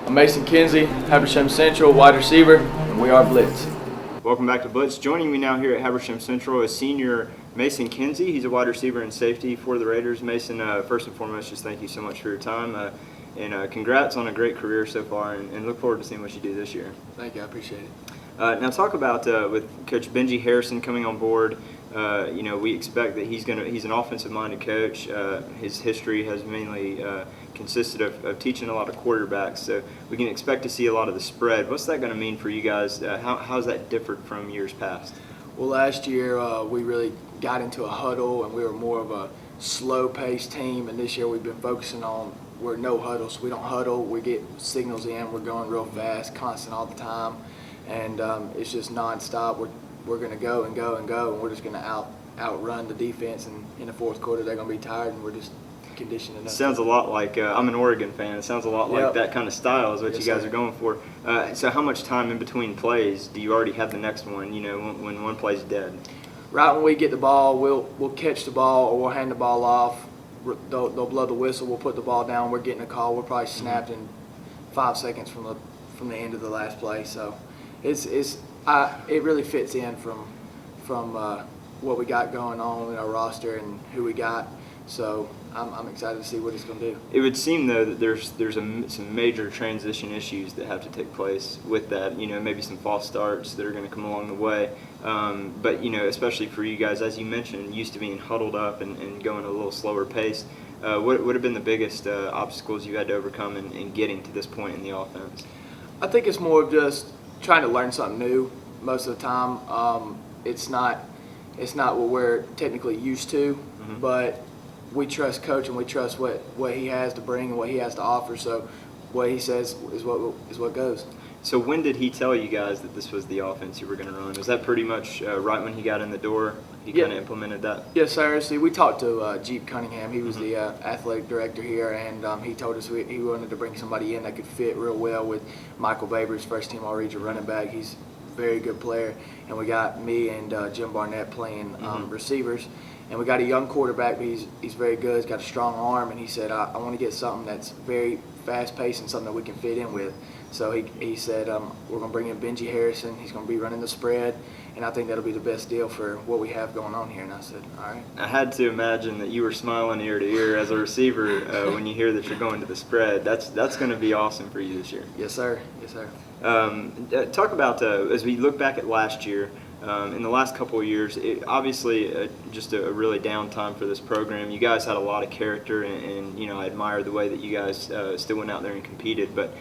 I'm Mason Kinsey, Habersham Central wide receiver, and we are BLITZ. Welcome back to BLITZ. Joining me now here at Habersham Central is senior Mason Kinsey. He's a wide receiver and safety for the Raiders. Mason, first and foremost, just thank you so much for your time, and congrats on a great career so far, and look forward to seeing what you do this year. Thank you, I appreciate it. Now talk about with Coach Benji Harrison coming on board. We expect that he's an offensive-minded coach. His history has mainly consisted of teaching a lot of quarterbacks, so we can expect to see a lot of the spread. What's that going to mean for you guys? How's that different from years past? Well, last year we really got into a huddle, and we were more of a slow-paced team, and this year we've been focusing on we're no huddle, so we don't huddle. We get signals in, we're going real fast, constant all the time, and it's just nonstop. We're going to go and go and go, and we're just going to outrun the defense, and in the fourth quarter they're going to be tired, and we're just conditioning enough. It sounds a lot like I'm an Oregon fan. It sounds a lot like that kind of style is what you guys are going for. So how much time in between plays do you already have the next one, when one play's dead? Right when we get the ball, we'll catch the ball or we'll hand the ball off. They'll blow the whistle. We'll put the ball down. We're getting a call. We're probably snapped in 5 seconds from the end of the last play. So it really fits in from what we got going on in our roster and who we got. So I'm excited to see what it's going to do. It would seem, though, that there's some major transition issues that have to take place with that. Maybe some false starts that are going to come along the way. But especially for you guys, as you mentioned, used to being huddled up and going at a little slower pace. What would have been the biggest obstacles you had to overcome in getting to this point in the offense? I think it's more of just trying to learn something new. Most of the time, it's not what we're technically used to, but we trust Coach and we trust what he has to bring and what he has to offer. So what he says is what goes. So when did he tell you guys that this was the offense you were going to run? Was that pretty much right when he got in the door? He kind of implemented that? Yes, sir. See, we talked to Jeep Cunningham. He was the athletic director here, and he told us he wanted to bring somebody in that could fit real well with Michael Babers, first-team All-Region running back. He's a very good player. And we got me and Jim Barnett playing receivers. And we got a young quarterback, but he's very good. He's got a strong arm, and he said, I want to get something that's very fast-paced and something that we can fit in with. So he said, we're going to bring in Benji Harrison. He's going to be running the spread, and I think that'll be the best deal for what we have going on here. And I said, all right. I had to imagine that you were smiling ear to ear as a receiver when you hear that you're going to the spread. That's going to be awesome for you this year. Yes, sir. Yes, sir. Talk about, as we look back at last year, in the last couple of years, obviously just a really down time for this program. You guys had a lot of character, and I admire the way that you guys still went out there and competed. But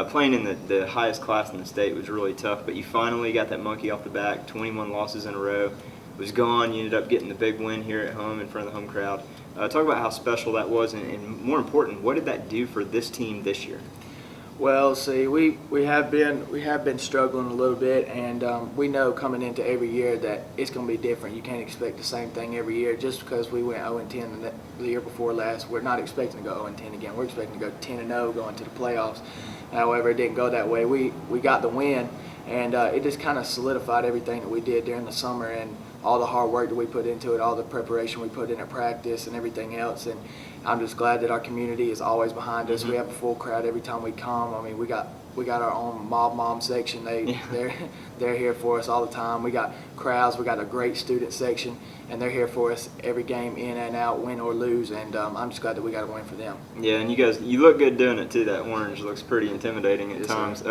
playing in the highest class in the state was really tough. But you finally got that monkey off the back. 21 losses in a row was gone. You ended up getting the big win here at home in front of the home crowd. Talk about how special that was, and more important, what did that do for this team this year? Well, see, we have been struggling a little bit, and we know coming into every year that it's going to be different. You can't expect the same thing every year. Just because we went 0-10 the year before last, we're not expecting to go 0-10 again. We're expecting to go 10-0 going to the playoffs. However, it didn't go that way. We got the win, and it just kind of solidified everything that we did during the summer and all the hard work that we put into it, all the preparation we put in at practice and everything else. And I'm just glad that our community is always behind us. We have a full crowd every time we come. I mean, we got our own mom section. They're here for us all the time. We got crowds. We got a great student section, and they're here for us every game, in and out, win or lose. And I'm just glad that we got a win for them. Yeah, and you look good doing it too. That orange looks pretty intimidating at times.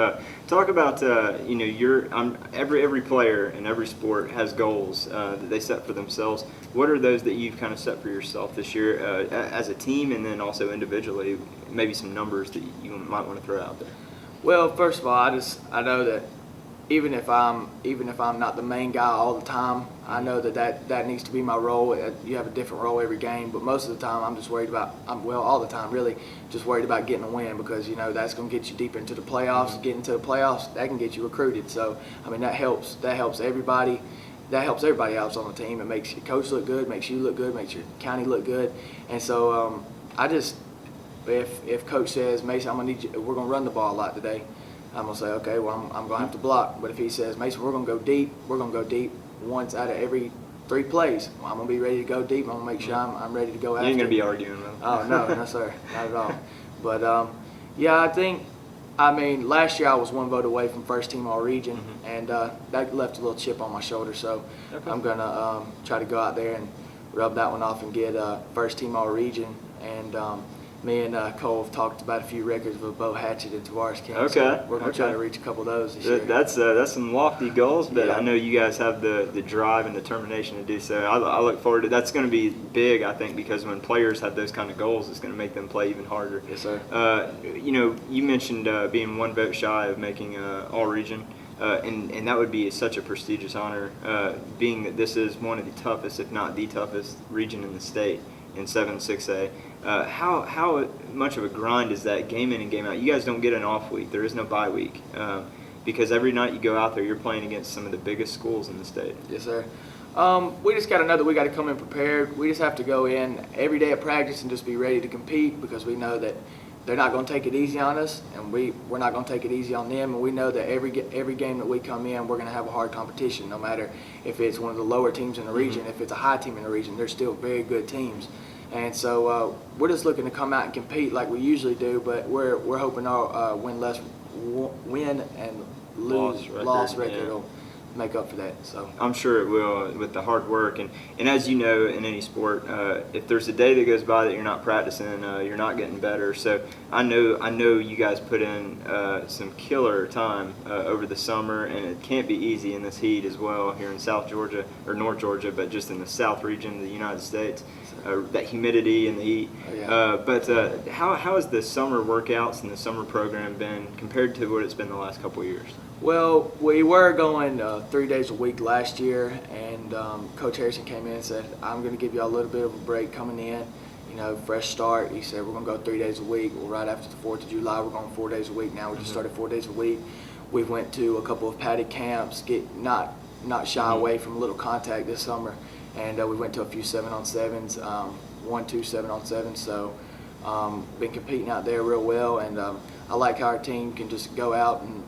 Talk about every player in every sport has goals that they set for themselves. What are those that you've kind of set for yourself this year as a team, and then also individually? Maybe some numbers that you might want to throw out there. Well, first of all, I know that even if I'm not the main guy all the time, I know that needs to be my role. You have a different role every game, but most of the time I'm just worried about all the time really just worried about getting a win, because that's going to get you deeper into the playoffs. Getting to the playoffs, that can get you recruited. So I mean, that helps everybody. That helps everybody else on the team. It makes your coach look good, makes you look good, makes your county look good. And so if Coach says, Mason, I'm gonna need you, we're gonna run the ball a lot today, I'm gonna say, okay, well I'm gonna have to block. But if he says, Mason, we're gonna go deep once out of every 3 plays, well, I'm gonna be ready to go deep. I'm gonna make sure I'm ready to go after. You ain't gonna be arguing with him. Oh no, no sir, not at all. But yeah, I think I mean, last year I was one vote away from first team all region, Mm-hmm. and that left a little chip on my shoulder. So Okay. I'm gonna try to go out there and rub that one off and get first team all region. And me and Cole have talked about a few records with Bo Hatchet and Tavares King. Okay. So we're gonna try Okay. to reach a couple of those this year. That's some lofty goals, but Yeah. I know you guys have the drive and determination to do so. I look forward to that's going to be big, I think, because when players have those kind of goals, it's going to make them play even harder. Yes, sir. You know, you mentioned being one vote shy of making all region. And that would be such a prestigious honor, being that this is one of the toughest, if not the toughest, region in the state in 7-6A. How much of a grind is that game in and game out? You guys don't get an off week. There is no bye week. Because every night you go out there, you're playing against some of the biggest schools in the state. Yes, sir. We just got to know that we got to come in prepared. We just have to go in every day of practice and just be ready to compete, because we know that they're not going to take it easy on us, and we're not going to take it easy on them. And we know that every game that we come in, we're going to have a hard competition, no matter if it's one of the lower teams in the region, if it's a high team in the region. They're still very good teams. And so we're just looking to come out and compete like we usually do, but we're hoping our win and loss record yeah. will make up for that. So I'm sure it will with the hard work. And as you know, in any sport, if there's a day that goes by that you're not practicing, you're not getting better. So I know you guys put in some killer time over the summer, and it can't be easy in this heat as well here in South Georgia, or North Georgia, but just in the South region of the United States. That humidity and the heat. Oh, yeah. But how has the summer workouts and the summer program been compared to what it's been the last couple of years? Well, we were going 3 days a week last year, and Coach Harrison came in and said, I'm going to give you a little bit of a break coming in, you know, fresh start. He said, we're going to go 3 days a week. Well, right after the 4th of July, we're going 4 days a week. Now we just started 4 days a week. We went to a couple of padded camps, not shy away from a little contact this summer. And we went to a few 7-on-7s, 1-2 7-on-7s. So been competing out there real well, and I like how our team can just go out and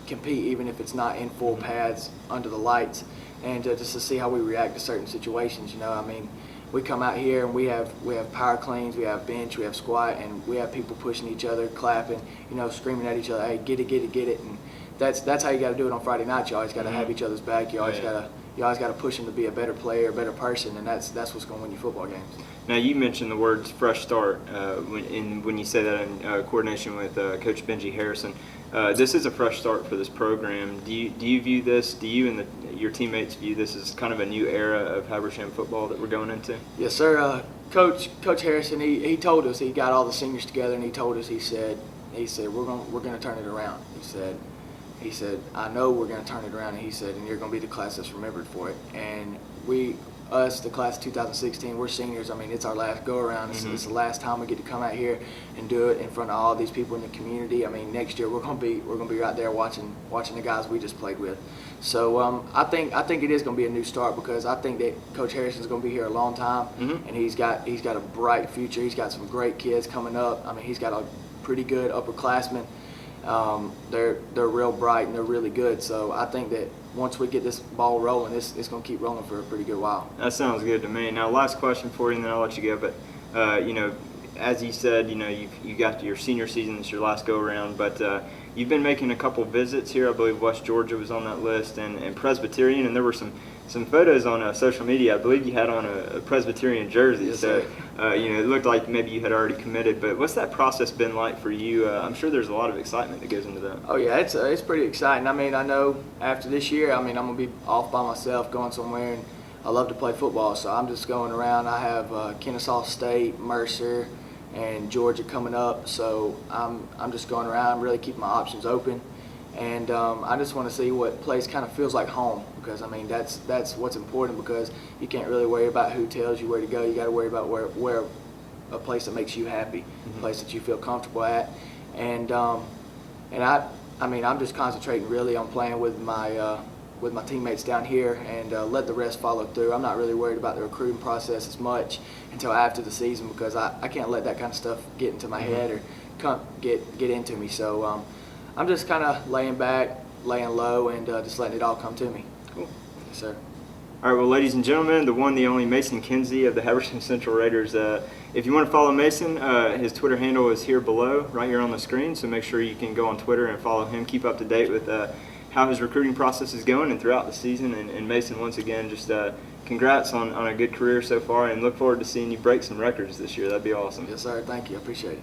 compete even if it's not in full pads under the lights, and just to see how we react to certain situations. You know, I mean, we come out here and we have power cleans, we have bench, we have squat, and we have people pushing each other, clapping, you know, screaming at each other, hey, get it, get it, get it. And that's how you got to do it on Friday night. You always got to have each other's back. You always got to push them to be a better player, a better person, and that's what's going to win you football games. Now, you mentioned the words fresh start when you say that in coordination with Coach Benji Harrison. This is a fresh start for this program. Do you view this, do you and your teammates view this as kind of a new era of Habersham football that we're going into? Yes, sir. Coach Harrison, he told us, he got all the seniors together, and he told us, he said we're going to turn it around. He said, I know we're going to turn it around, and he said, and you're going to be the class that's remembered for it. And the class of 2016, we're seniors. I mean, it's our last go-around. It's the last time we get to come out here and do it in front of all these people in the community. I mean, next year we're going to be right there watching the guys we just played with. So I think it is going to be a new start, because I think that Coach Harrison's going to be here a long time, and he's got a bright future. He's got some great kids coming up. I mean, he's got a pretty good upperclassmen. They're real bright and they're really good. So I think that once we get this ball rolling, it's going to keep rolling for a pretty good while. That sounds good to me. Now, last question for you, and then I'll let you go. But you know, as you said, you know, you got your senior season. It's your last go around, but you've been making a couple visits here. I believe West Georgia was on that list, and Presbyterian, and there were some photos on social media. I believe you had on a Presbyterian jersey. Yes, so sir. you know, it looked like maybe you had already committed. But what's that process been like for you? I'm sure there's a lot of excitement that goes into that. Oh yeah, it's pretty exciting. I mean, I know after this year, I mean, I'm gonna be off by myself, going somewhere, and I love to play football, so I'm just going around. I have Kennesaw State, Mercer, and Georgia coming up, so I'm just going around, really keeping my options open, and I just want to see what place kind of feels like home, because I mean that's what's important, because you can't really worry about who tells you where to go. You got to worry about where a place that makes you happy, a place that you feel comfortable at, and I mean, I'm just concentrating really on playing with my teammates down here, and let the rest follow through. I'm not really worried about the recruiting process as much until after the season, because I can't let that kind of stuff get into my head or get into me. So I'm just kind of laying back, laying low, and just letting it all come to me. Cool. Yes, sir. All right, well, ladies and gentlemen, the one, the only Mason Kinsey of the Habersham Central Raiders. If you want to follow Mason, his Twitter handle is here below, right here on the screen, so make sure you can go on Twitter and follow him, keep up to date with how his recruiting process is going and throughout the season. And Mason, once again, just congrats on a good career so far, and look forward to seeing you break some records this year. That'd be awesome. Yes, sir. Thank you. I appreciate it.